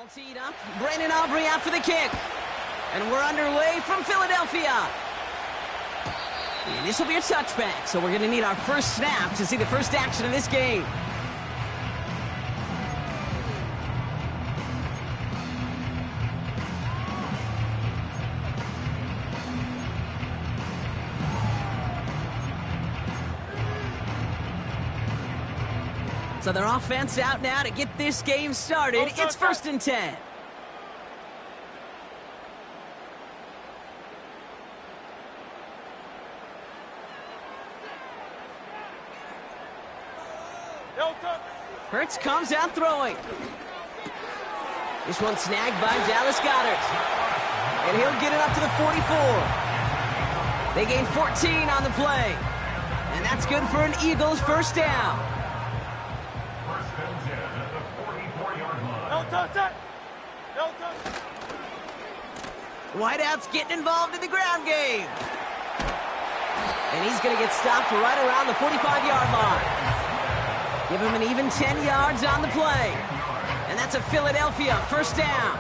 All teed up. Brandon Aubrey out for the kick. And we're underway from Philadelphia. And this will be a touchback, so we're going to need our first snap to see the first action of this game. So their offense out now to get this game started. It's 1st and 10. Hurts comes out throwing. This one snagged by Dallas Goedert. And he'll get it up to the 44. They gain 14 on the play. And that's good for an Eagles first down. Whiteout's getting involved in the ground game. And he's going to get stopped right around the 45-yard line. Give him an even 10 yards on the play. And that's a Philadelphia first down.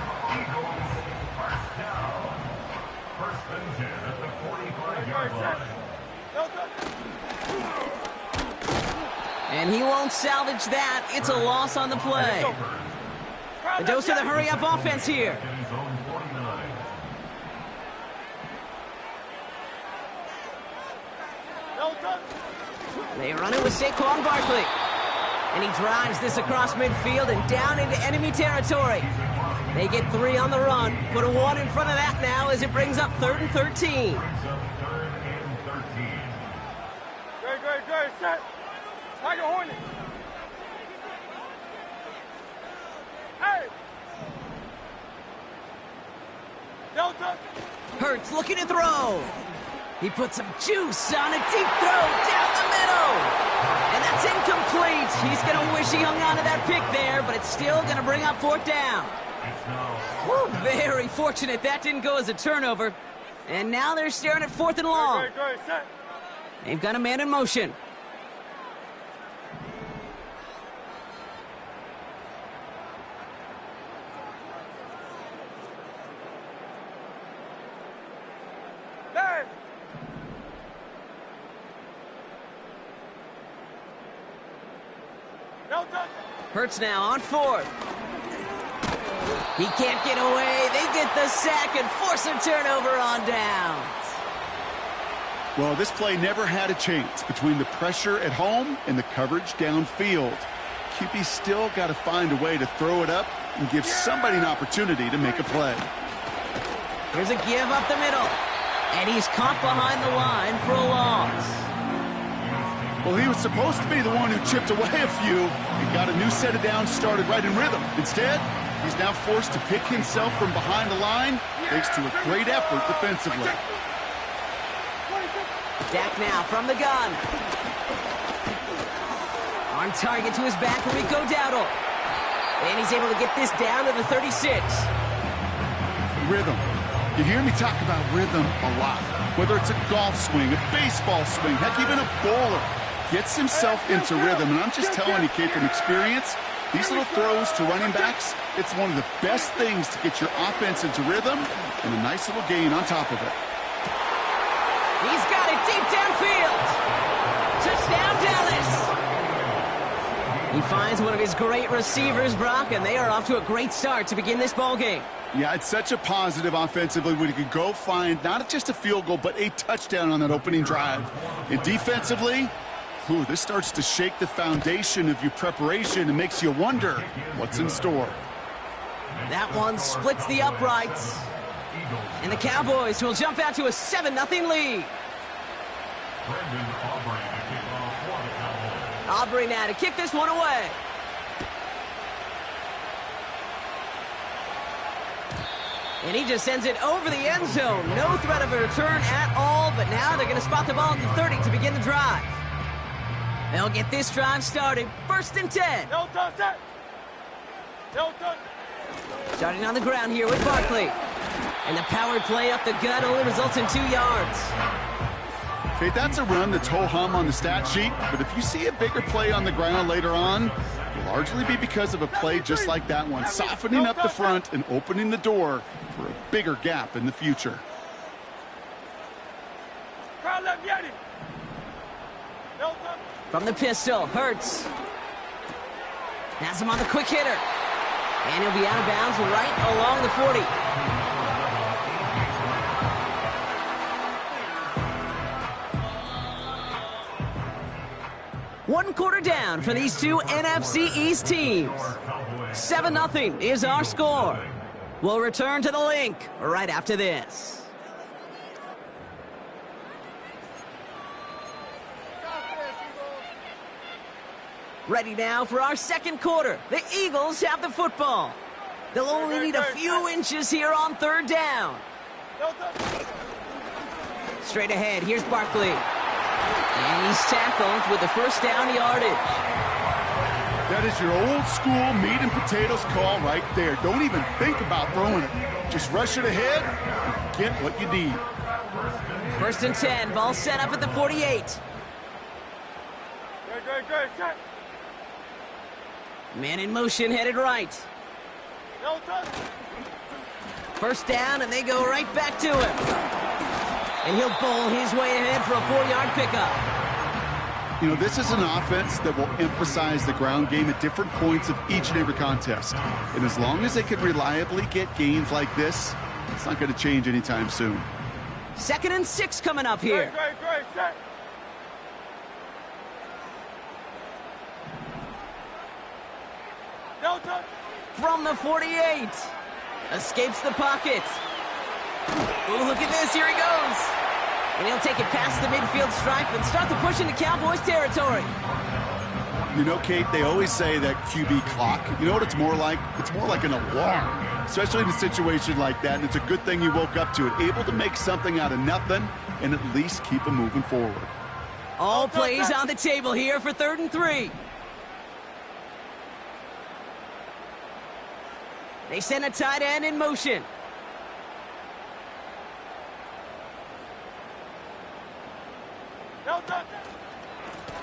And he won't salvage that. It's a loss on the play. The dose of the hurry-up offense here. They run it with Saquon Barkley. And he drives this across midfield and down into enemy territory. They get 3 on the run. Put a 1 in front of that now as it brings up 3rd and 13. Great, set. Tiger Hornet. Hey! Delta! Hurts looking to throw. He puts some juice on a deep throw down the middle. And that's incomplete. He's going to wish he hung on to that pick there, but it's still going to bring up 4th down. Woo, very fortunate that didn't go as a turnover. And now they're staring at 4th and long. Great, set. They've got a man in motion. Hurts now on 4th. He can't get away. They get the sack and force a turnover on downs. Well, this play never had a chance between the pressure at home and the coverage downfield. QB still got to find a way to throw it up and give somebody an opportunity to make a play. Here's a give up the middle. And he's caught behind the line for a loss. Well, he was supposed to be the one who chipped away a few and got a new set of downs started right in rhythm. Instead, he's now forced to pick himself from behind the line thanks to a great effort defensively. Dak now from the gun. On target to his back, Rico Dowdle. And he's able to get this down to the 36. Rhythm. You hear me talk about rhythm a lot. Whether it's a golf swing, a baseball swing, heck, even a bowler. Gets himself into rhythm, and I'm just telling you, kid, from experience, these little throws to running backs, it's one of the best things to get your offense into rhythm and a nice little gain on top of it. He's got it deep downfield. Touchdown, Dallas. He finds one of his great receivers, Brock, and they are off to a great start to begin this ball game. Yeah, it's such a positive offensively when you can go find not just a field goal, but a touchdown on that opening drive. And defensively, this starts to shake the foundation of your preparation and makes you wonder what's in store. That one splits the uprights. And the Cowboys will jump out to a 7-0 lead. Aubrey now to kick this one away. And he just sends it over the end zone. No threat of a return at all, but now they're going to spot the ball at the 30 to begin the drive. They'll get this drive started. 1st and 10. Starting on the ground here with Barkley. And the power play up the gut only results in 2 yards. Okay, that's a run that's ho-hum on the stat sheet, but if you see a bigger play on the ground later on, It'll largely be because of a play just like that one, softening up the front and opening the door for a bigger gap in the future. From the pistol, Hurts. Has him on the quick hitter. And he'll be out of bounds right along the 40. One quarter down for these two NFC East teams. 7-0 is our score. We'll return to the link right after this. Ready now for our second quarter. The Eagles have the football. They'll only need a few inches here on third down. Straight ahead, here's Barkley. And he's tackled with the first down yardage. That is your old school meat and potatoes call right there. Don't even think about throwing it. Just rush it ahead and get what you need. 1st and 10, ball set up at the 48. Good, set. Man in motion, headed right. First down, and they go right back to him. And he'll bowl his way ahead for a 4-yard pickup. You know, this is an offense that will emphasize the ground game at different points of each and every contest. And as long as they can reliably get gains like this, it's not going to change anytime soon. 2nd and 6 coming up here. Great, set. From the 48. Escapes the pocket. Oh, look at this. Here he goes. And he'll take it past the midfield stripe and start the push into Cowboys territory. You know, Kate, they always say that QB clock. You know what it's more like? It's more like an alarm, especially in a situation like that. And it's a good thing you woke up to it, able to make something out of nothing and at least keep them moving forward. All plays on the table here for 3rd and 3. They send a tight end in motion.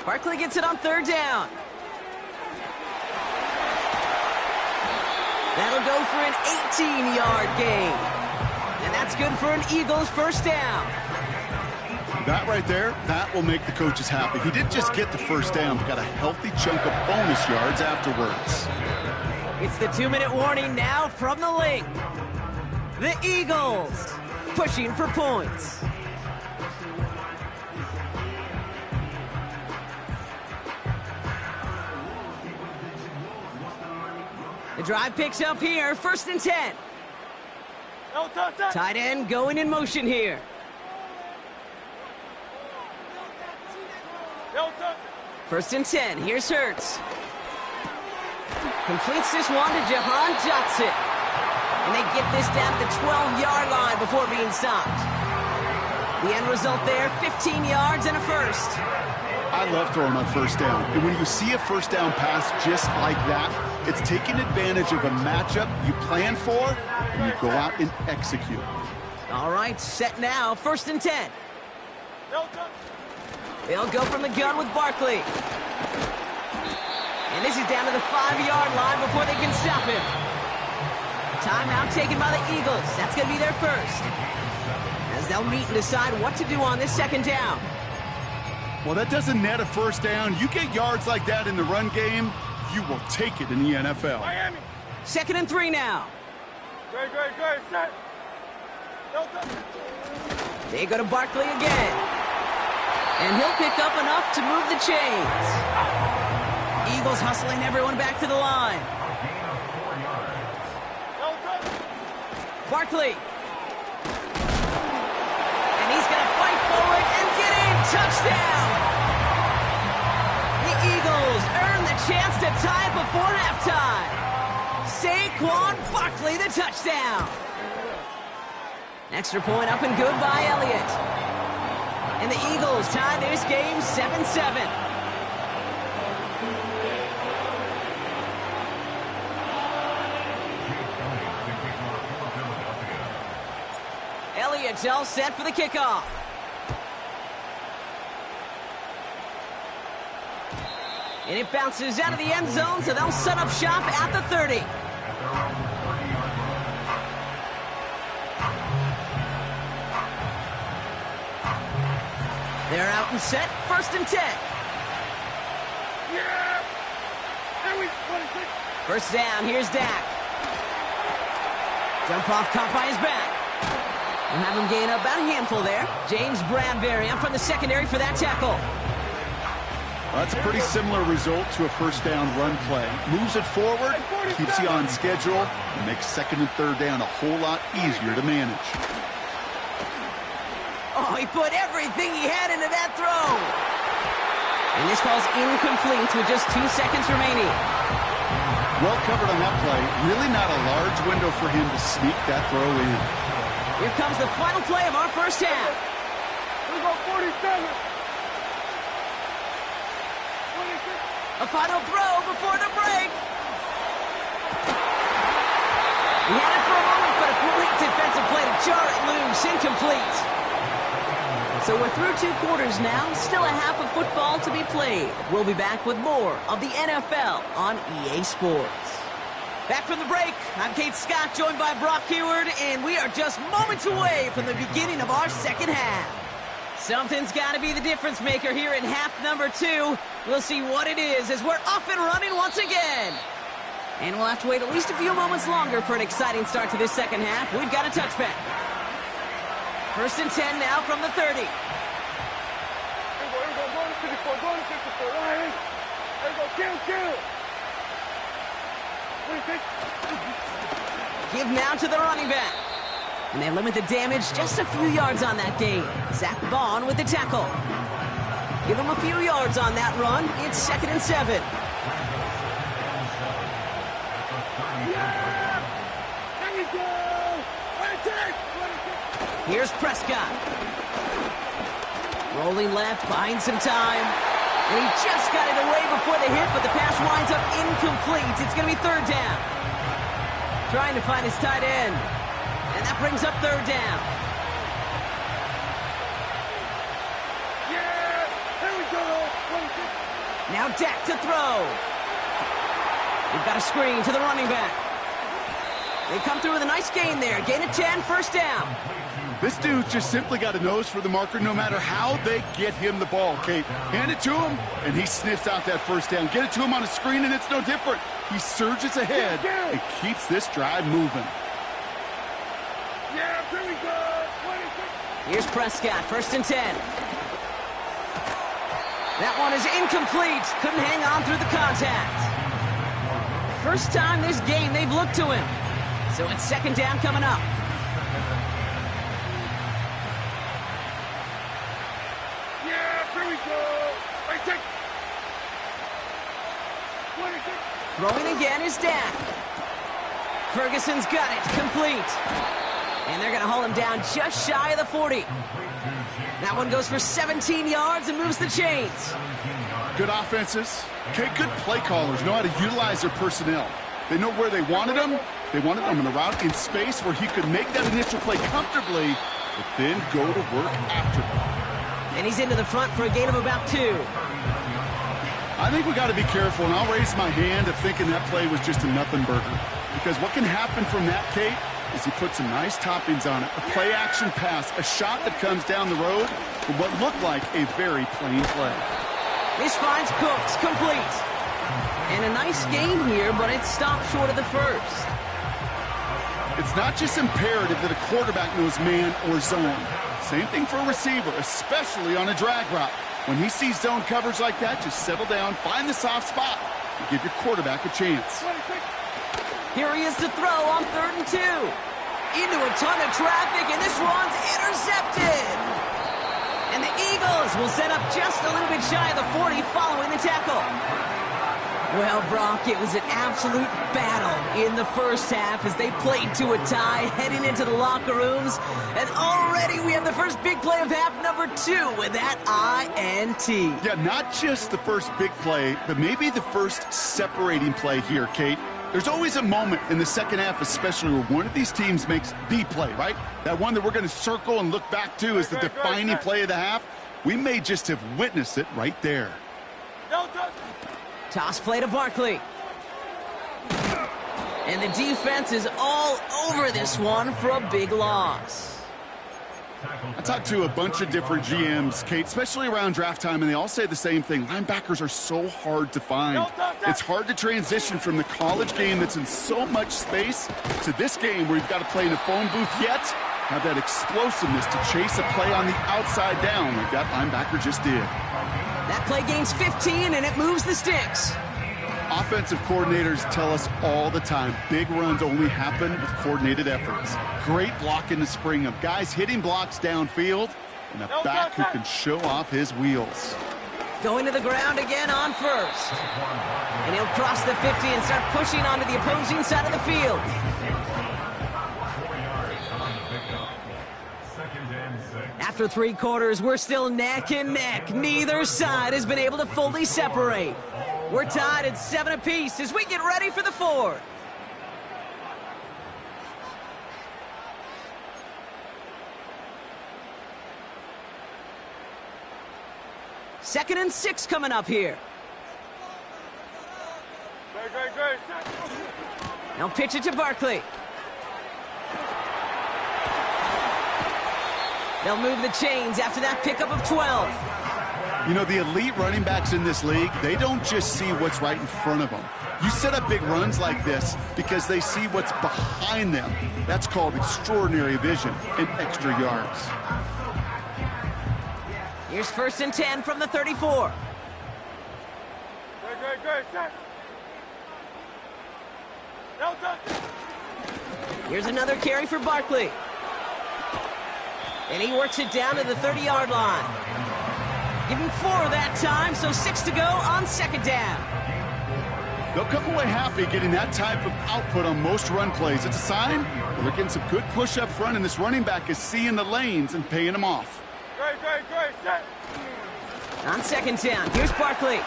Barkley gets it on 3rd down. That'll go for an 18-yard gain. And that's good for an Eagles first down. That right there, that will make the coaches happy. He didn't just get the first down, but got a healthy chunk of bonus yards afterwards. It's the 2-minute warning now from the link. The Eagles pushing for points. The drive picks up here, 1st and 10. Tight end going in motion here. First and 10, here's Hurts. Completes this one to Jahan Johnson. And they get this down to the 12-yard line before being stopped. The end result there, 15 yards and a first. I love throwing on first down. And when you see a first down pass just like that, it's taking advantage of a matchup you plan for, and you go out and execute. All right, set now, 1st and 10. They'll go from the gun with Barkley. And this is down to the 5-yard line before they can stop him. Timeout taken by the Eagles. That's going to be their first. As they'll meet and decide what to do on this 2nd down. Well, that doesn't net a first down. You get yards like that in the run game, you will take it in the NFL. Miami. 2nd and 3 now. Great, set. They go to Barkley again. And he'll pick up enough to move the chains. Eagles hustling everyone back to the line. Barkley. And he's going to fight forward and get in. Touchdown. The Eagles earn the chance to tie it before halftime. Saquon Barkley, the touchdown. Extra point up and good by Elliott. And the Eagles tie this game 7-7. Elliott's all set for the kickoff. And it bounces out of the end zone, so they'll set up shop at the 30. They're out and set, 1st and 10. Yeah! There we go. 1st down, here's Dak. Dump off caught by his back. We'll have him gain about a handful there. James Bradbury up from the secondary for that tackle. That's a pretty similar result to a 1st down run play. Moves it forward, keeps you on schedule, and makes 2nd and 3rd down a whole lot easier to manage. Oh, he put everything he had into that throw. And this falls incomplete with just 2 seconds remaining. Well covered on that play. Really not a large window for him to sneak that throw in. Here comes the final play of our 1st half. We go 47. 26. A final throw before the break. He had it for a moment, but a great defensive play to jar it loose. Incomplete. So we're through 2 quarters now. Still a half of football to be played. We'll be back with more of the NFL on EA Sports. Back from the break, I'm Kate Scott, joined by Brock Heward, and we are just moments away from the beginning of our 2nd half. Something's got to be the difference maker here in half number 2. We'll see what it is as we're off and running once again. And we'll have to wait at least a few moments longer for an exciting start to this 2nd half. We've got a touchback. 1st and 10 now from the 30. Here we go, going to 54, going to 54, Ryan. There we go, kill. 26. Give now to the running back. And they limit the damage just a few yards on that gain. Zach Bond with the tackle. Give him a few yards on that run. It's 2nd and 7. Yeah! There we go! 26! Here's Prescott. Rolling left, buying some time. And he just got it away before the hit, but the pass winds up incomplete. It's going to be 3rd down. Trying to find his tight end. And that brings up 3rd down. Yeah! Here we go! 26. Now Dak to throw. We've got a screen to the running back. They come through with a nice gain there. Gain of 10, 1st down. This dude's just simply got a nose for the marker no matter how they get him the ball, Kate. Hand it to him, and he sniffs out that 1st down. Get it to him on a screen, and it's no different. He surges ahead and keeps this drive moving. Yeah, here we go! 26. Here's Prescott, 1st and 10. That one is incomplete. Couldn't hang on through the contact. First time this game they've looked to him. So it's 2nd down coming up. Throwing again is Dak. Ferguson's got it, complete. And they're going to hold him down just shy of the 40. That one goes for 17 yards and moves the chains. Good offenses. Okay, good play callers know how to utilize their personnel. They know where they wanted them. They wanted them in a route in space where he could make that initial play comfortably, but then go to work after. And he's into the front for a gain of about 2. I think we got to be careful, and I'll raise my hand of thinking that play was just a nothing burger. Because what can happen from that, Kate, is he puts some nice toppings on it. A play-action pass, a shot that comes down the road for what looked like a very plain play. This finds Cooks, complete. And a nice gain here, but it stopped short of the 1st. It's not just imperative that a quarterback knows man or zone. Same thing for a receiver, especially on a drag route. When he sees zone coverage like that, just settle down, find the soft spot, and give your quarterback a chance. Here he is to throw on 3rd and 2. Into a ton of traffic, and this one's intercepted. And the Eagles will set up just a little bit shy of the 40 following the tackle. Well, Brock, it was an absolute battle in the 1st half as they played to a tie heading into the locker rooms. And already we have the first big play of half number 2 with that INT. Yeah, not just the first big play, but maybe the first separating play here, Kate. There's always a moment in the 2nd half, especially where one of these teams makes the play, right? That one that we're going to circle and look back to as the defining play of the half. We may just have witnessed it right there. No touch. Toss play to Barkley. And the defense is all over this one for a big loss. I talked to a bunch of different GMs, Kate, especially around draft time, and they all say the same thing. Linebackers are so hard to find. It's hard to transition from the college game that's in so much space to this game where you've got to play in a phone booth, yet have that explosiveness to chase a play on the outside down like that linebacker just did. That play gains 15, and it moves the sticks. Offensive coordinators tell us all the time, big runs only happen with coordinated efforts. Great block in the spring of guys hitting blocks downfield, and a back who can show off his wheels. Going to the ground again on first. And he'll cross the 50 and start pushing onto the opposing side of the field. After 3 quarters, we're still neck and neck. Neither side has been able to fully separate. We're tied at 7 apiece as we get ready for the 4th. Second and 6 coming up here. Great. Now pitch it to Barkley. They'll move the chains after that pickup of 12. You know, the elite running backs in this league, they don't just see what's right in front of them. You set up big runs like this because they see what's behind them. That's called extraordinary vision and extra yards. Here's 1st and 10 from the 34. Great. Here's another carry for Barkley. And he works it down to the 30-yard line. Give him 4 that time, so 6 to go on 2nd down. They'll come away happy getting that type of output on most run plays. It's a sign that they're getting some good push up front, and this running back is seeing the lanes and paying them off. Great. Set. On 2nd down, here's Barkley.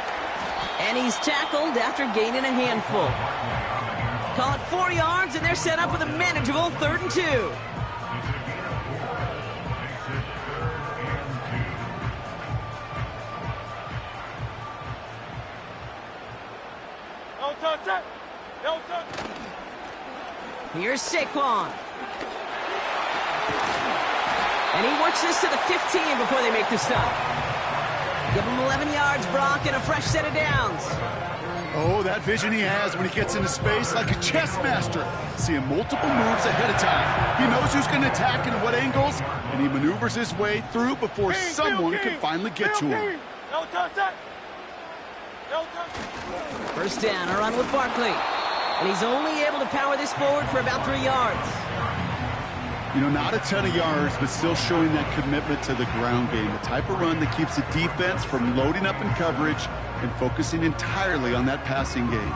And he's tackled after gaining a handful. Call it 4 yards, and they're set up with a manageable 3rd and 2. Here's Saquon. And he works this to the 15 before they make the stop. Give him 11 yards, Brock, and a fresh set of downs. Oh, that vision he has when he gets into space, like a chess master, seeing multiple moves ahead of time. He knows who's going to attack and what angles, and he maneuvers his way through before someone can finally get to him. No touch. 1st down, a run with Barkley. And he's only able to power this forward for about 3 yards. You know, not a ton of yards, but still showing that commitment to the ground game. The type of run that keeps the defense from loading up in coverage and focusing entirely on that passing game.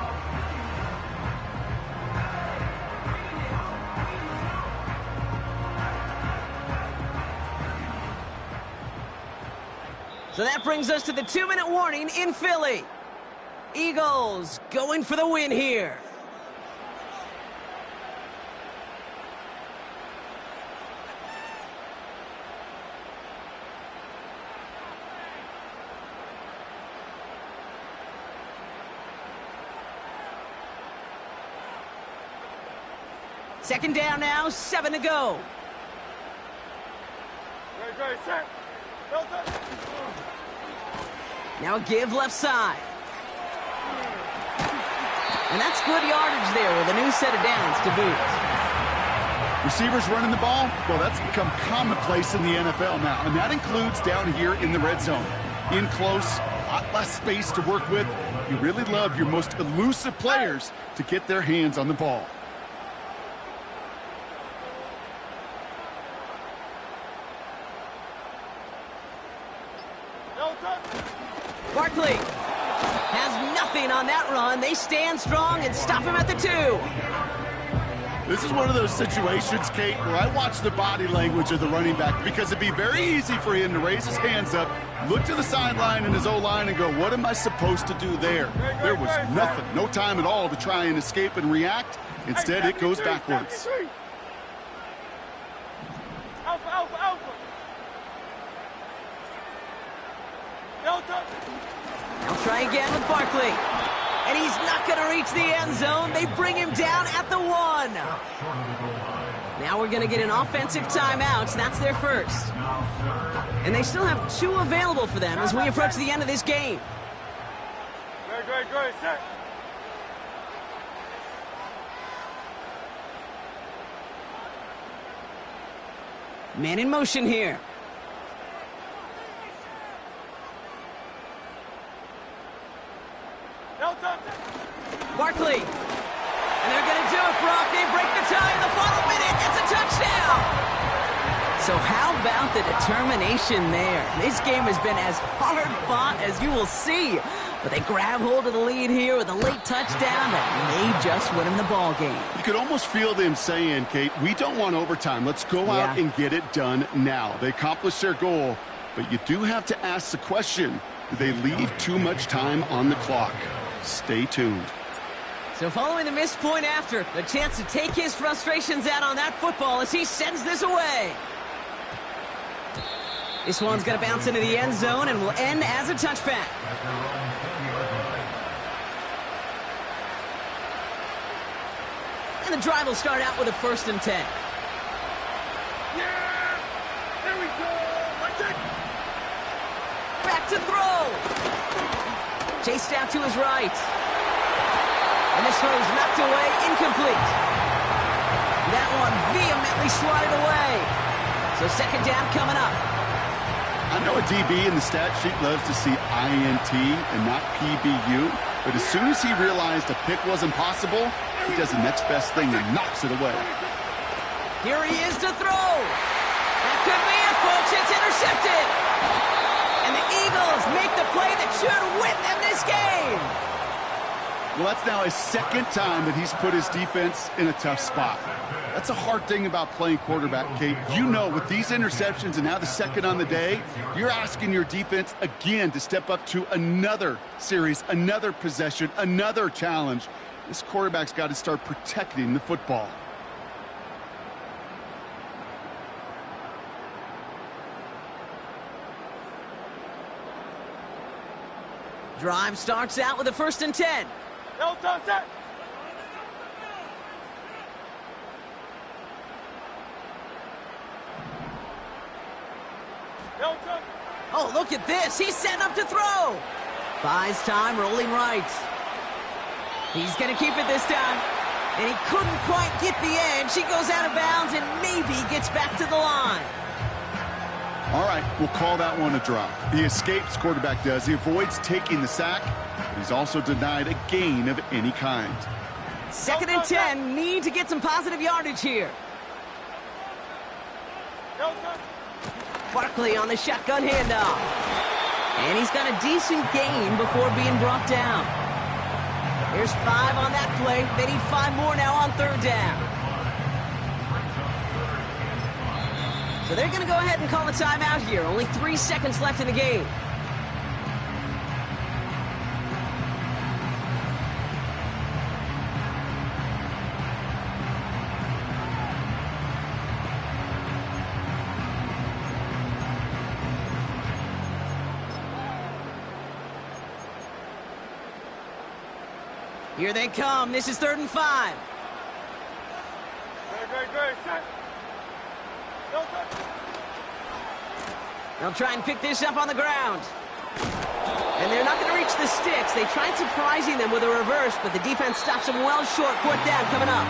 So that brings us to the 2-minute warning in Philly. Eagles going for the win here. Second down now, 7 to go. Great. Set. No touch. Now give left side. And that's good yardage there with a new set of downs to boot. Receivers running the ball, well, that's become commonplace in the NFL now, and that includes down here in the red zone. In close, a lot less space to work with. You really love your most elusive players to get their hands on the ball. Barkley has nothing on that run. They stand strong and stop him at the 2. This is one of those situations, Kate, where I watch the body language of the running back because it'd be very easy for him to raise his hands up, look to the sideline and his O-line and go, what am I supposed to do there? There was nothing, no time at all to try and escape and react. Instead, it goes backwards. Alpha. No touch. They'll try again with Barkley. And he's not going to reach the end zone. They bring him down at the 1. Now we're going to get an offensive timeout. That's their first. And they still have 2 available for them as we approach the end of this game. Great, set. Man in motion here. Barkley. And they're going to do it, Brock. They break the tie in the final minute. It's a touchdown. So how about the determination there? This game has been as hard fought as you will see. But they grab hold of the lead here with a late touchdown that may just win them the ball game. You could almost feel them saying, Kate, we don't want overtime. Let's go out and get it done now. They accomplished their goal, but you do have to ask the question, do they leave too much time on the clock? Stay tuned. So following the missed point after, a chance to take his frustrations out on that football as he sends this away. This one's going to bounce into the end zone and will end as a touchback. And the drive will start out with a 1st and 10. Yeah! There we go! Let's it! Back to throw! Chased out to his right. And this throw's knocked away, incomplete. That one vehemently swatted away. So 2nd down coming up. I know a DB in the stat sheet loves to see INT and not PBU, but as soon as he realized a pick wasn't possible, he does the next best thing and knocks it away. Here he is to throw. That could be it, folks. It's intercepted. And the Eagles make the play that should win them this game. Well, that's now his 2nd time that he's put his defense in a tough spot. That's a hard thing about playing quarterback, Kate. You know, with these interceptions and now the 2nd on the day, you're asking your defense again to step up to another series, another possession, another challenge. This quarterback's got to start protecting the football. Drive starts out with a 1st and 10. No time, set. Oh, look at this. He's setting up to throw. Buys time, rolling right. He's going to keep it this time. And he couldn't quite get the edge. He goes out of bounds and maybe gets back to the line. All right, we'll call that one a drop. He escapes, quarterback does. He avoids taking the sack, but he's also denied a gain of any kind. 2nd and 10, need to get some positive yardage here. Barkley on the shotgun handoff. And he's got a decent gain before being brought down. There's 5 on that play. They need 5 more now on 3rd down. So they're going to go ahead and call a timeout here. Only 3 seconds left in the game. Here they come. This is 3rd and 5. Great. Set. No touch. They'll try and pick this up on the ground. And they're not going to reach the sticks. They tried surprising them with a reverse, but the defense stops them well short. 4th down coming up.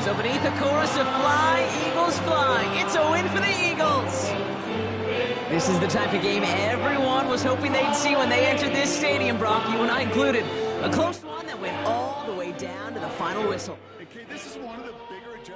So beneath a chorus of fly, Eagles fly. It's a win for the Eagles. This is the type of game everyone was hoping they'd see when they entered this stadium, Brock, you and I included. A close one that went all the way down to the final whistle. Okay, this is one of the bigger adjustments.